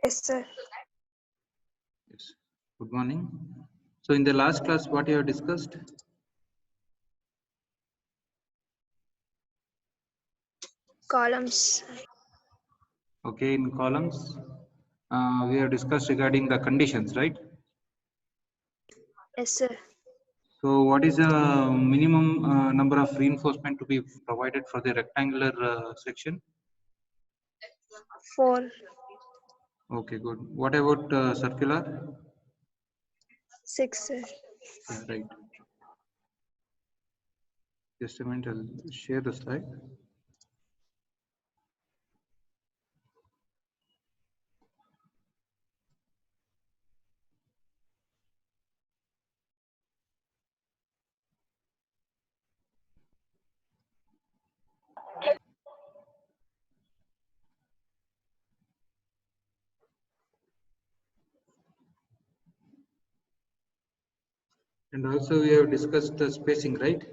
Yes, sir. Yes. Good morning. So in the last class, what you have discussed? Columns. Okay, in columns, we have discussed regarding the conditions, right? Yes, sir. So what is the minimum number of reinforcement to be provided for the rectangular section? 4. Okay, good. What about circular? 6, sir. Yeah, right. Just a minute, I'll share the slide. And also we have discussed the spacing, right?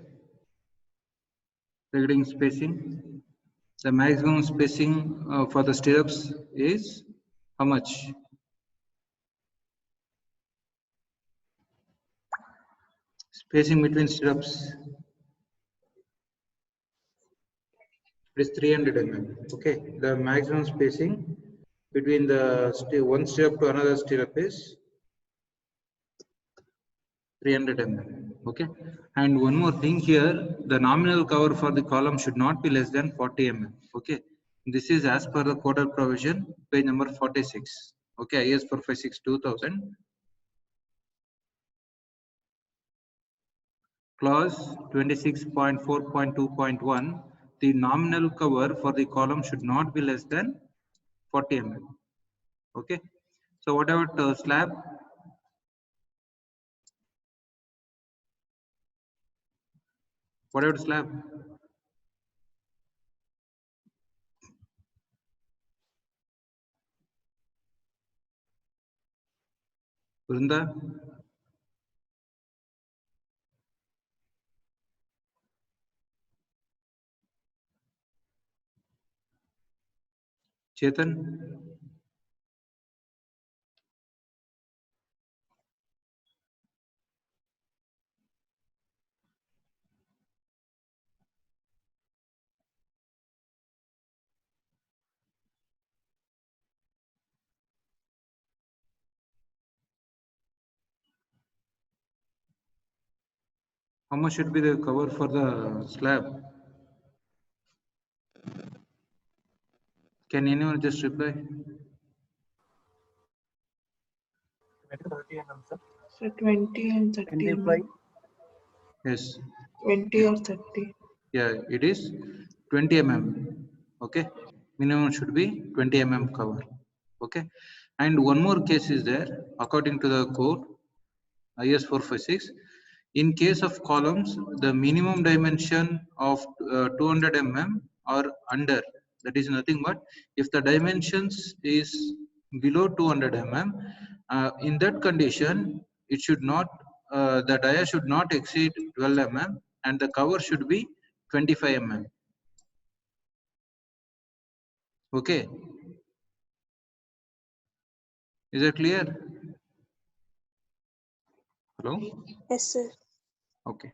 Regarding spacing, the maximum spacing for the stirrups is how much? Spacing between stirrups is 300 mm. Okay, the maximum spacing between the one stirrup to another stirrup is 300 mm. Okay, and one more thing here, the nominal cover for the column should not be less than 40 mm. Okay, this is as per the codal provision, page number 46. Okay, IS 456 2000. Clause 26.4.2.1, the nominal cover for the column should not be less than 40 mm. Okay. So what about slab? What about slab? Vrunda? Chetan? How much should be the cover for the slab? Can anyone just reply? 30 mm, sir. So 20 and 30 25. Yes. 20 or 30. Yeah, it is 20 mm. Okay. Minimum should be 20 mm cover. Okay. And one more case is there, according to the code, IS 456. In case of columns, the minimum dimension of 200 mm or under, that is nothing but if the dimensions is below 200 mm, in that condition, it should not, the dia should not exceed 12 mm and the cover should be 25 mm. Okay. Is that clear? Hello? Yes, sir. Okay.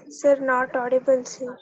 Sir, not audible, sir.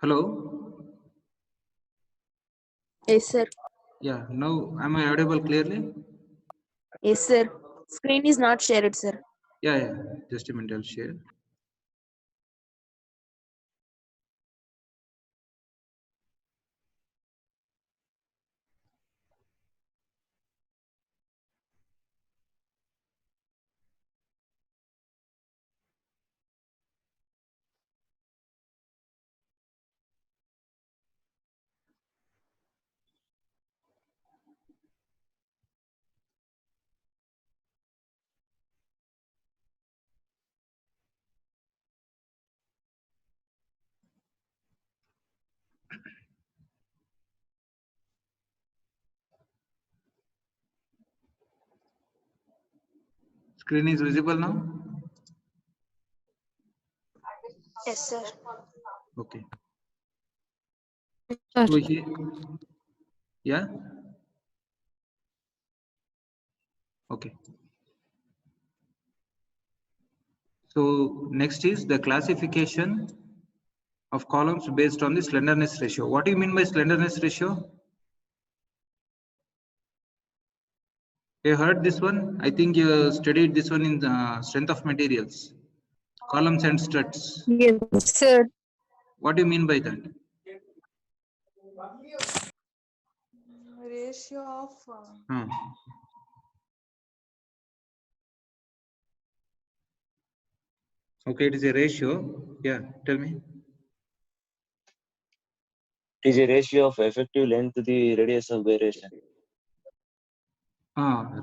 Hello. Yes, sir. Yeah. Now am I audible clearly? Yes, sir. Screen is not shared, sir. Yeah. Yeah. Just a minute. I'll share. Screen is visible now? Yes, sir. Okay. Sir. So here, yeah. Okay. So next is the classification of columns based on the slenderness ratio. What do you mean by slenderness ratio? You heard this one? I think you studied this one in the strength of materials. Columns and struts. Yes, sir. What do you mean by that? Ratio of Hmm. Okay, it is a ratio. Yeah, tell me. It is a ratio of effective length to the radius of gyration.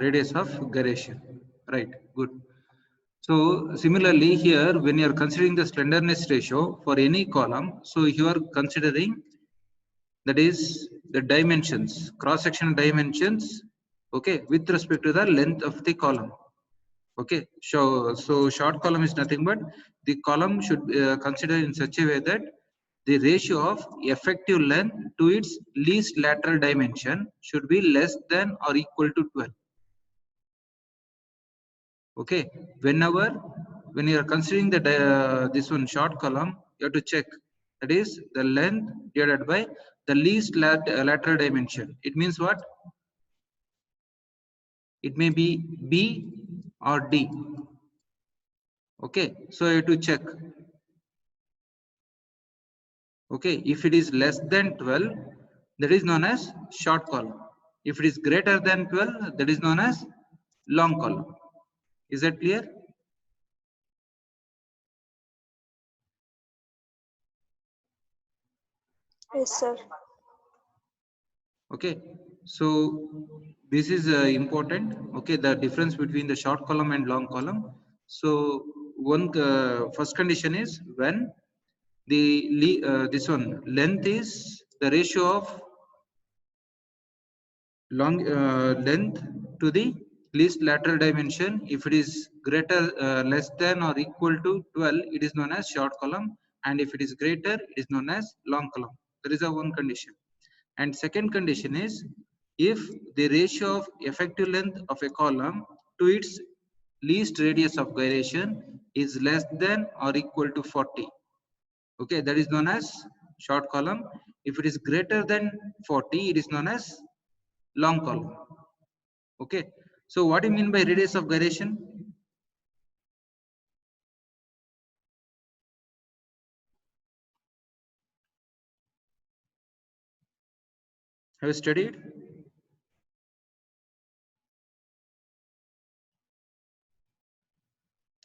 Radius of gyration. Right, good. So similarly here, when you are considering the slenderness ratio for any column, so you are considering, that is, the dimensions, cross-sectional dimensions, okay, with respect to the length of the column. Okay, so short column is nothing but the column should consider in such a way that the ratio of effective length to its least lateral dimension should be less than or equal to 12. Okay, when you are considering the this one short column, you have to check, that is the length divided by the least lateral dimension. It means what? It may be B or D. Okay, so you have to check. Okay, if it is less than 12, that is known as short column. If it is greater than 12, that is known as long column. Is that clear? yes, sir. Okay, so this is important. Okay, the difference between the short column and long column. So one first condition is when the this one length is the ratio of length to the least lateral dimension. If it is greater less than or equal to 12, it is known as short column, and if it is greater, it is known as long column. There is a one condition. And second condition is if the ratio of effective length of a column to its least radius of gyration is less than or equal to 40. Okay, that is known as short column. If it is greater than 40, it is known as long column. Okay, so what do you mean by radius of gyration? Have you studied?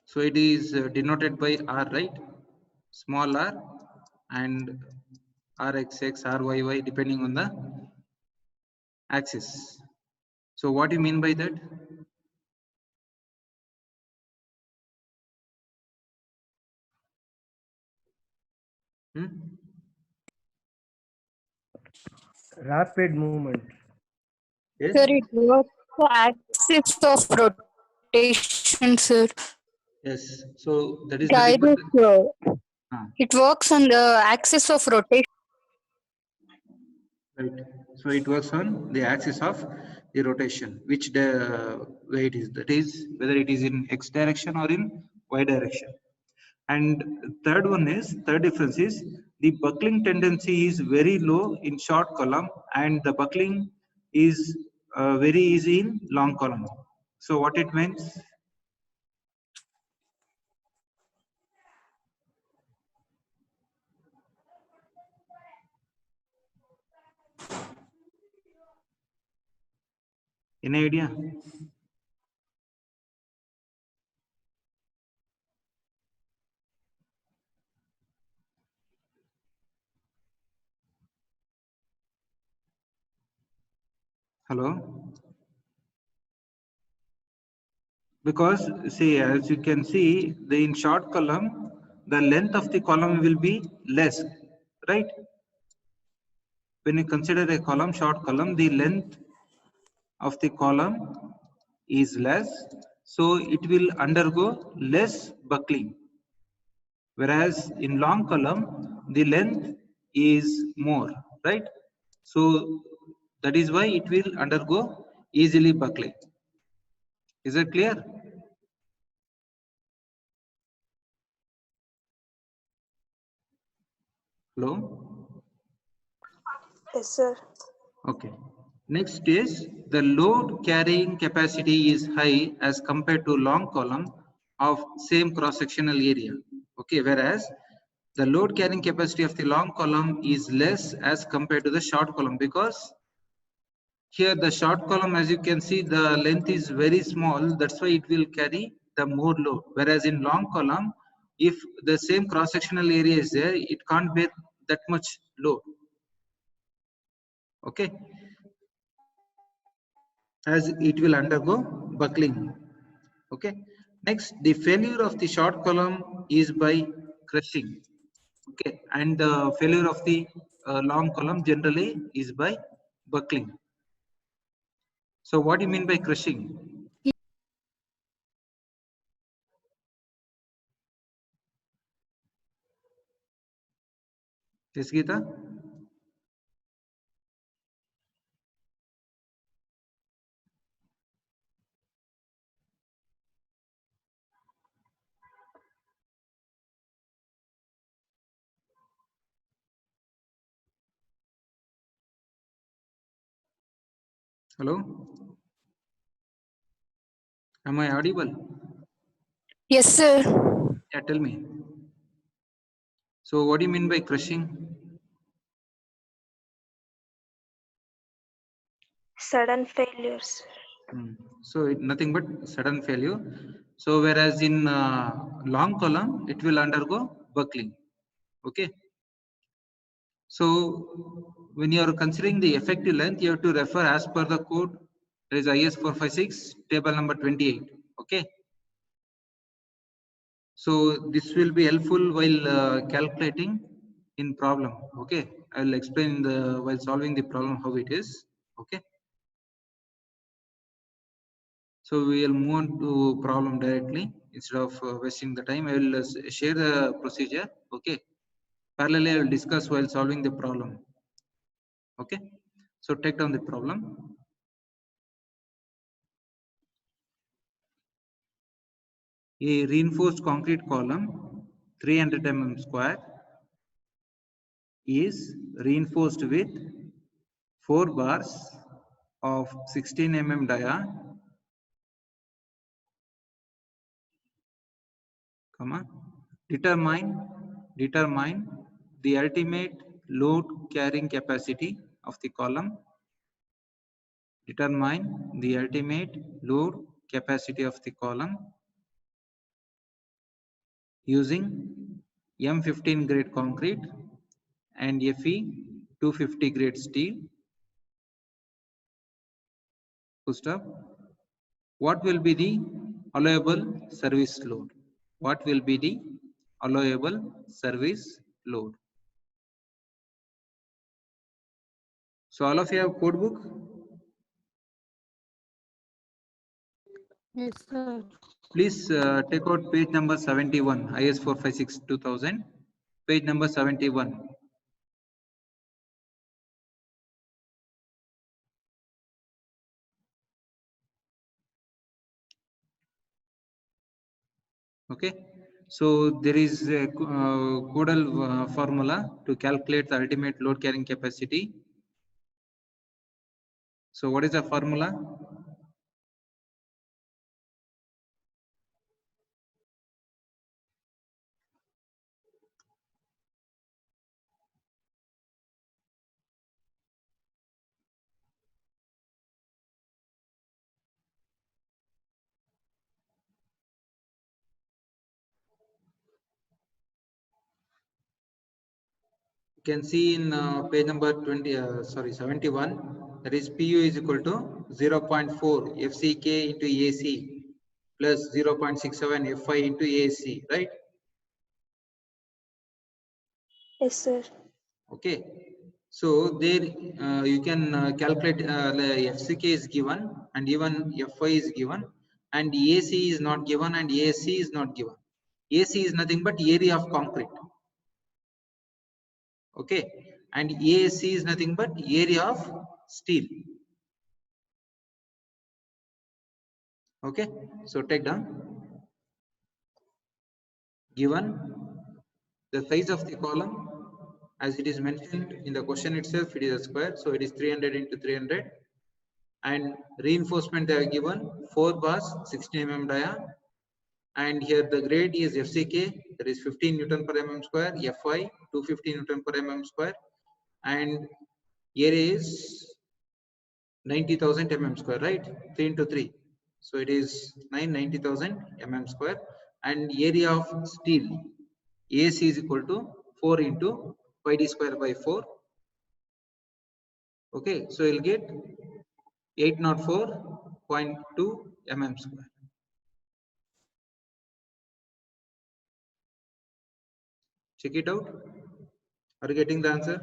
So it is denoted by R, right? small r and rxx, ryy depending on the axis. So what do you mean by that? Hmm? Rapid movement. Yes. Sir, it was the axis of rotation, sir. Yes. So that is nothing but It works on the axis of rotation. right. So it works on the axis of the rotation, which the way it is. That is whether it is in x direction or in y direction. And third difference is the buckling tendency is very low in short column, and the buckling is very easy in long column. So what it means? Any idea? Hello? Because see, as you can see, the in short column, the length of the column will be less, right? When you consider a column, short column, the length of the column is less, so it will undergo less buckling. Whereas in long column, the length is more, right? So that is why it will undergo easily buckling. Is it clear? Hello? Yes, sir. Okay. Next is the load carrying capacity is high as compared to long column of same cross-sectional area. Okay, whereas the load carrying capacity of the long column is less as compared to the short column, because here the short column, as you can see, the length is very small. That's why it will carry the more load. Whereas in long column, if the same cross-sectional area is there, it can't bear that much load. Okay, as it will undergo buckling. Okay, next, the failure of the short column is by crushing. Okay, and the failure of the long column generally is by buckling. So what do you mean by crushing? Yes, Geeta? Hello? Am I audible? Yes, sir. Yeah, tell me. So what do you mean by crushing? Sudden failures. So nothing but sudden failure. So whereas in long column, it will undergo buckling. Okay. So when you are considering the effective length, you have to refer as per the code. There is IS 456 table number 28. Okay. So this will be helpful while calculating in problem. Okay. I will explain while solving the problem how it is. Okay. So we will move on to problem directly instead of wasting the time. I will share the procedure. Okay. Parallelly, I will discuss while solving the problem. Okay. So take down the problem. A reinforced concrete column 300 mm square is reinforced with 4 bars of 16 mm dia, comma, determine the ultimate load carrying capacity of the column. Determine the ultimate load capacity of the column using M15 grade concrete and Fe 250 grade steel. Full stop. What will be the allowable service load? What will be the allowable service load? So all of you have code book? Yes, sir. Please take out page number 71, IS 456 2000, page number 71. Okay, so there is a Codal formula to calculate the ultimate load carrying capacity. So what is the formula? You can see in page number 71, that is PU is equal to 0.4 FCK into AC plus 0.67 FI into AC, right? Yes, sir. Okay, so there you can calculate the FCK is given and even FI is given and AC is not given and AC is not given. AC is nothing but area of concrete. Okay, and AAC is nothing but area of steel. Okay, so take down. Given the size of the column as it is mentioned in the question itself, it is a square, so it is 300 into 300, and reinforcement they are given 4 bars 16 mm dia, and here the grade is FCK, that is 15 Newton per mm square, FI 250 Newton per mm square, and area is 90,000 mm square, right? 3 into 3, so it is 90,000 mm square, and area of steel AC is equal to 4 into pi d square by 4. Okay, so you'll get 804.2 mm square. Check it out. Are you getting the answer?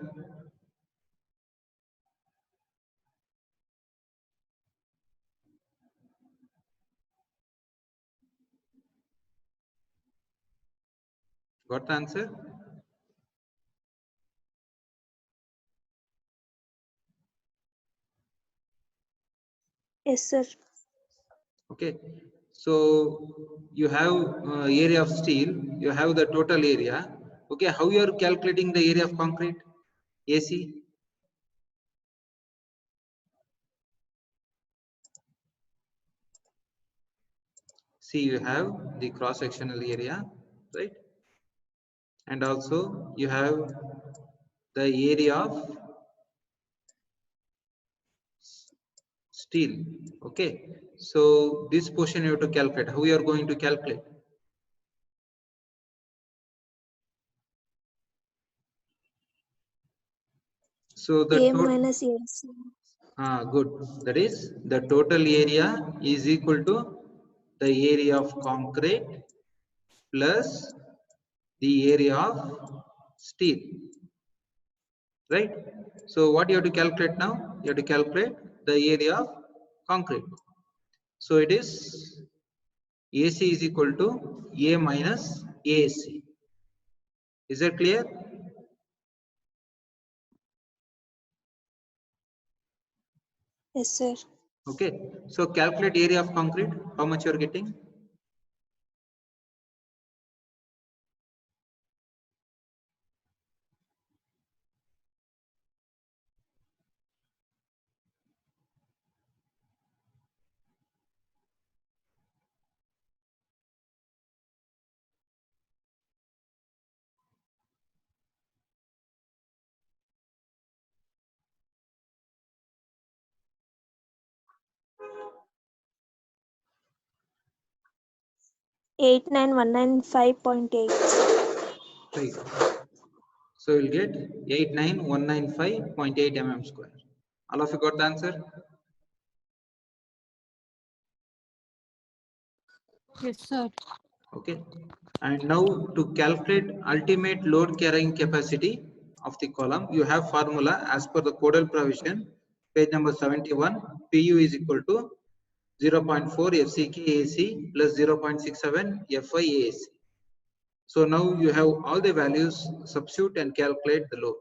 Got the answer? Yes, sir. Okay, so you have area of steel, you have the total area. Okay, how you are calculating the area of concrete? AC? See, you have the cross sectional area, right? And also you have the area of steel. Okay, so this portion you have to calculate. How you are going to calculate? So the A total, minus AC. good. That is the total area is equal to the area of concrete plus the area of steel, right? So what you have to calculate now? You have to calculate the area of concrete. So it is AC is equal to A minus AC. Is that clear? Yes, sir. Okay. So calculate area of concrete. How much you are getting? $89,195.8. Right. So you'll get 89195.8 mm square. All of you got the answer? Yes, sir. Okay. And now to calculate ultimate load carrying capacity of the column, you have formula as per the codal provision, page number 71. PU is equal to 0.4 FCKAC plus 0.67 FIAC. So now you have all the values, substitute and calculate the load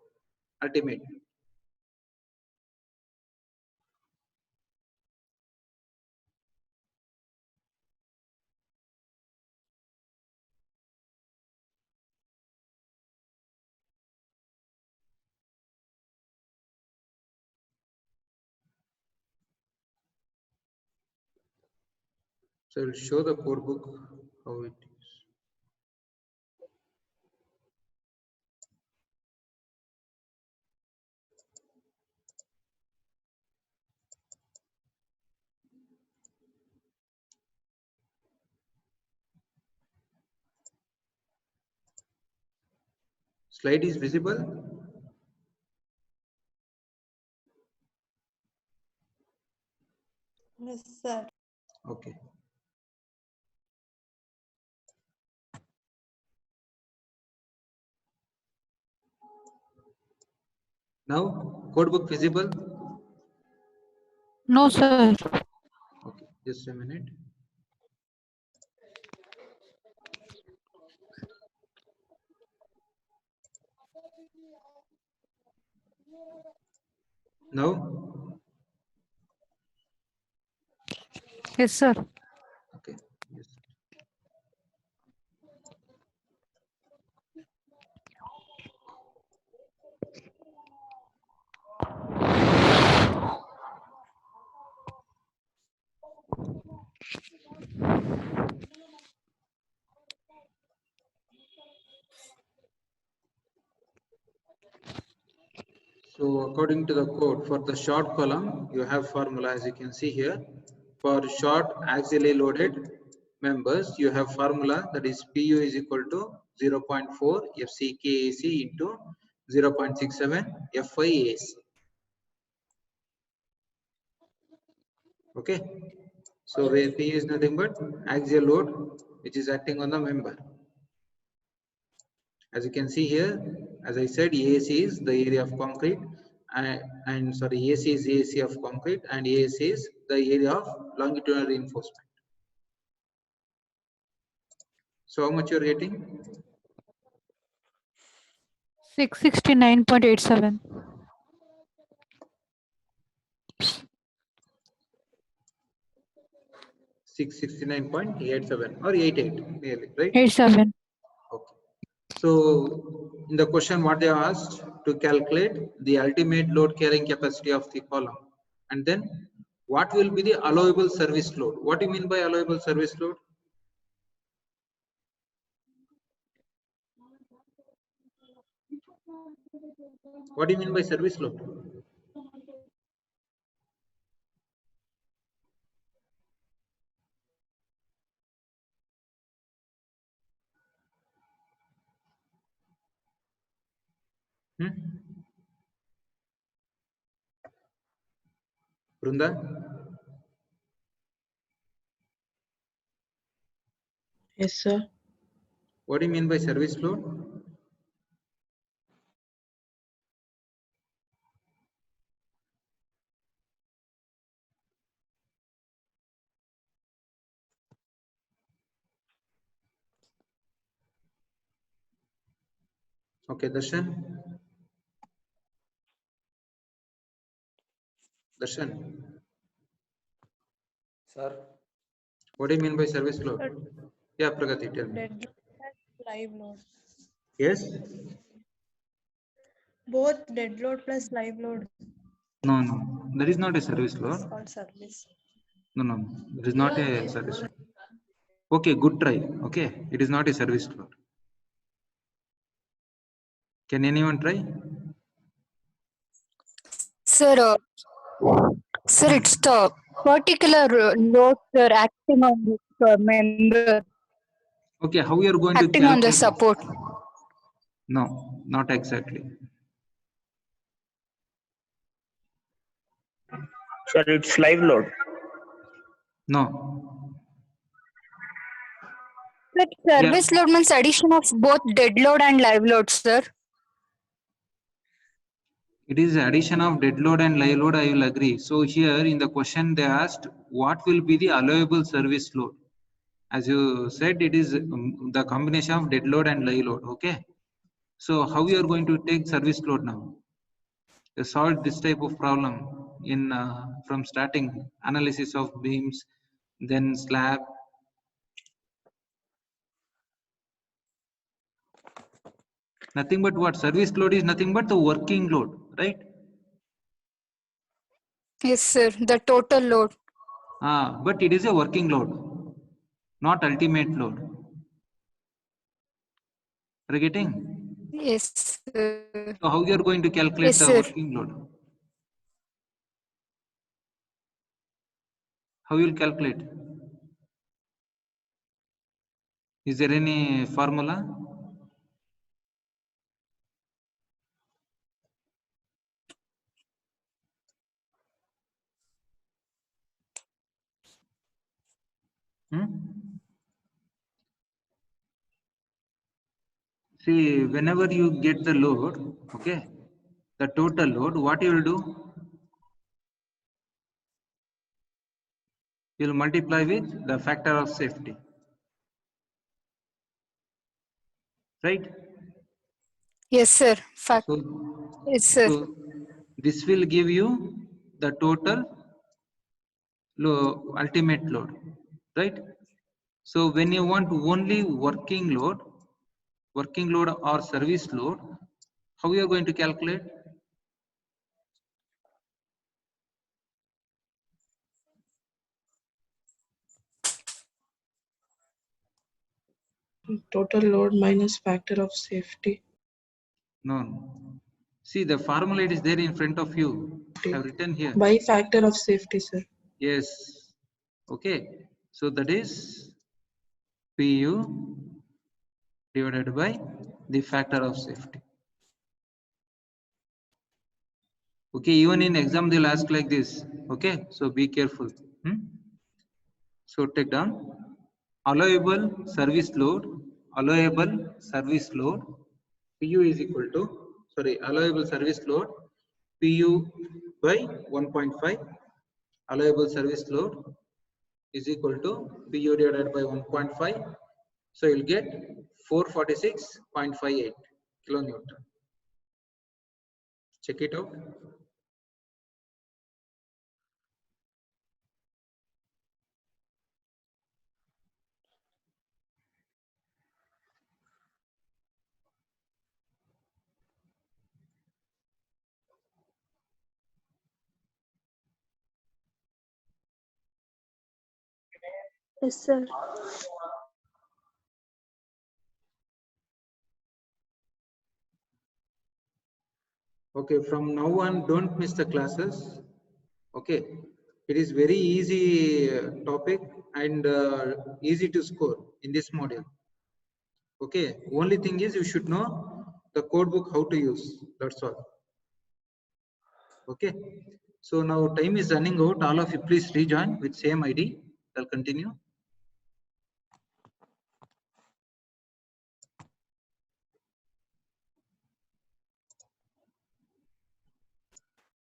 ultimate. So I'll show the code book how it is. Slide is visible? Yes, sir. Okay. Now code book visible? No, sir. Okay, just a minute. Now? Yes, sir. Okay. Yes. So according to the code, for the short column, you have formula as you can see here. For short axially loaded members, you have formula that is PU is equal to 0.4 FCKAC into 0.67 FIAC. Okay. So where P is nothing but axial load which is acting on the member. As you can see here, as I said, AAC is the area of concrete, and sorry, AC is AAC of concrete, and AAC is the area of longitudinal reinforcement. So how much you are getting? 669.87. 669.87 or 88 nearly, right? 87. Okay. So in the question what they asked to calculate the ultimate load carrying capacity of the column, and then what will be the allowable service load? What do you mean by allowable service load? What do you mean by service load? Brunda? Yes, sir. What do you mean by service load? Okay, Darshan. Darshan. Sir, What do you mean by service load? Yeah, Pragati, tell me. Dead load, live load. Yes? Both dead load plus live load No, no. That is not a service is load. called service. No, no. It is not a service load. Okay, good try. Okay, it is not a service load. Can anyone try? Sir, it's the particular load sir, acting on this member, Okay, how you are going acting to on the calculate? support. No, not exactly. Sir, it's live load. No. But service load means addition of both dead load and live load, sir. It is addition of dead load and live load, I will agree. So here in the question they asked, what will be the allowable service load? As you said, it is the combination of dead load and live load, okay? So how you are going to take service load now? You solve this type of problem in from starting analysis of beams, then slab. Nothing but what? Service load is nothing but the working load, right? Yes, sir. The total load. But it is a working load, not ultimate load. Are you getting? Yes, sir. So how you are going to calculate Yes, the sir. working load? How you will calculate? Is there any formula? See, whenever you get the load, okay, the total load, what you will do? You will multiply with the factor of safety, right? Yes, sir. Fact. So, Yes, sir. so this will give you the total ultimate load, right? So when you want only working load or service load, how you are going to calculate? Total load minus factor of safety. No. See, the formula it is there in front of you. I have written here. By factor of safety, sir. Yes. Okay. So that is PU divided by the factor of safety. Okay. Even in exam they'll ask like this. Okay. So be careful. So take down allowable service load. Allowable service load. PU is equal to allowable service load PU by 1.5. Allowable service load is equal to PU divided by 1.5. So you'll get 446.58 kilonewton. Check it out. Yes, sir. Okay, from now on, don't miss the classes. Okay, it is very easy topic and easy to score in this module. Okay, only thing is you should know the code book how to use. That's all. Okay, so now time is running out. All of you please rejoin with same ID. I'll continue.